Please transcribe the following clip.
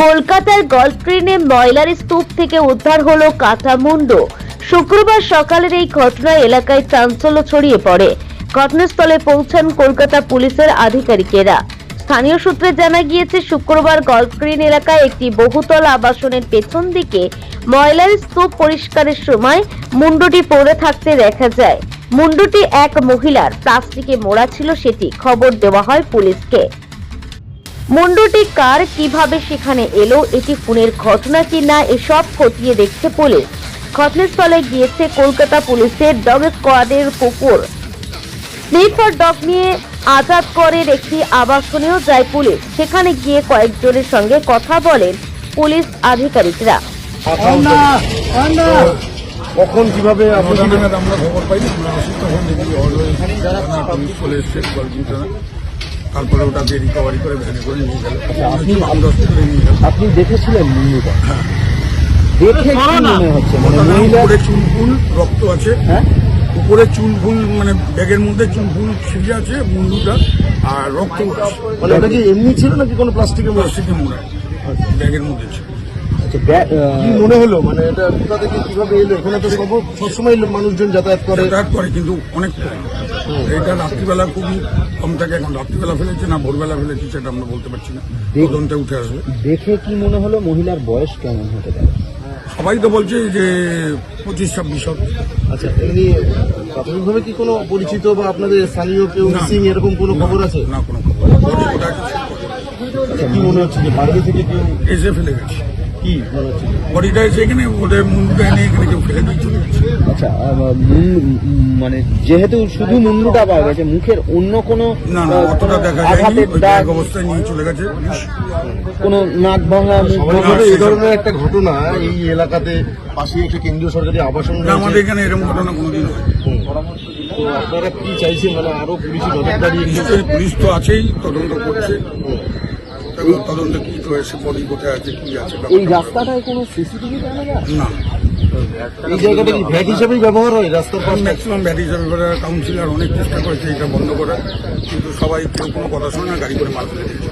কলকাতার গল্ফ ট্রেনে ময়লার স্তূপ থেকে উদ্ধার হলো কাটা মুন্ড। শুক্রবার সকালের এই ঘটনায় এলাকায় চাঞ্চল্য ছড়িয়ে পড়ে। ঘটনাস্থলে পৌঁছান কলকাতা পুলিশের আধিকারিকেরা। স্থানীয় সূত্রে জানা গিয়েছে, শুক্রবার গল্ফ ট্রেন এলাকায় একটি বহুতল আবাসনের পেছন দিকে ময়লার স্তূপ পরিষ্কারের সময় মুন্ডটি পড়ে থাকতে দেখা যায়। মুন্ডটি এক মহিলার, প্লাস্টিকে মোড়া ছিল সেটি। খবর দেওয়া হয় পুলিশকে। মুন্ডটি কার, কিভাবে সেখানে এলো, এটি খুনের ঘটনা কি না, এসব খতিয়ে দেখছে পুলিশ। ঘটনাস্থলে গিয়েছে কলকাতা পুলিশের ডগ স্কোয়াডের কুকুর। স্নিফার ডগ নিয়ে আজাদ করের একটি আবাসনেও যায় পুলিশ। সেখানে গিয়ে কয়েকজনের সঙ্গে কথা বলেন পুলিশ আধিকারিকরা। কখন কিভাবে আমরা খবর পাই, আমরা আসি তখন দেখি পুলিশ চলে এসছে গল্পিটা। তারপরে ওটাকে রিকভারি করে ভ্যানে করে নিয়ে গেল। আপনি দেখেছিলেন মুন্ডুটা? দেখে কি মনে হচ্ছে? মানে উপরে চুল ফুল রক্ত আছে, হ্যাঁ, উপরে চুল ফুল, মানে ব্যাগের মধ্যে চুল ফুল ছিঁড়ে আছে মুন্ডুটা, আর রক্ত মানে ওটা কি এমনি ছিল নাকি কোনো প্লাস্টিকের মধ্যে? প্লাস্টিকের মোড়া ব্যাগের মধ্যে ছিল। কি মনে হলো, মানে এটা কোথা থেকে কিভাবে এলো? এখানে তো সবসময় মানুষজন যাতায়াত করে। কিন্তু অনেক কম। এটা রাত্রিবেলা খুবই কম থাকে। এখন রাত্রিবেলা ফেলেছে না ভোরবেলা ফেলেছে সেটা আমরা বলতে পারছি না, তদন্তে উঠে আসবে। দেখে কি মনে হলো মহিলার বয়স কেমন হতে পারে? সবাই তো বলছে যে 25-26 হবে। আচ্ছা, এমনি প্রাথমিকভাবে কি কোনো পরিচিত বা আপনাদের স্থানীয় কেউ মিসিং এরকম কোনো খবর আছে? না, কোনো খবর। আচ্ছা, কি মনে হচ্ছে যে বাইরে থেকে কেউ এসে ফেলে গেছে? কি মনে হচ্ছে? বডিটা এসে এখানে ওদের মুন্ডুটা এনে এখানে কেউ ফেলে দিয়ে চলে গেছে। আচ্ছা, মানে যেহেতু শুধু মুন্ডুটা পাওয়া গেছে, মুখের অন্য কোনো না, অতটা দেখা যায়নি। ওই ব্যাগ অবস্থায় নিয়ে চলে গেছে পুলিশ। কোনো নাক ভাঙা এই ধরনের একটা ঘটনা এই এলাকাতে পাশে একটা কেন্দ্রীয় সরকারি আবাসন না, আমাদের এখানে এরকম ঘটনা কোনোদিন হয়। তো আপনারা কি চাইছেন, মানে আরো পুলিশি নজরদারি? নিশ্চয়ই পুলিশ তো আছেই, তদন্ত করছে। তদন্ত কি হয়েছে, বডি কোথায় আছে, কি আছে। এই রাস্তাটায় কোনো সিসিটিভি ক্যামেরা না, এই জায়গাটা কি ভ্যাট হিসেবেই ব্যবহার হয় রাস্তার পাশে? ম্যাক্সিমাম ব্যাটারি কাউন্সিলর অনেক চেষ্টা করেছে এটা বন্ধ করার, কিন্তু সবাই কেউ কোনো কথা শোনে না, গাড়ি করে মার ফেলে দিয়েছে।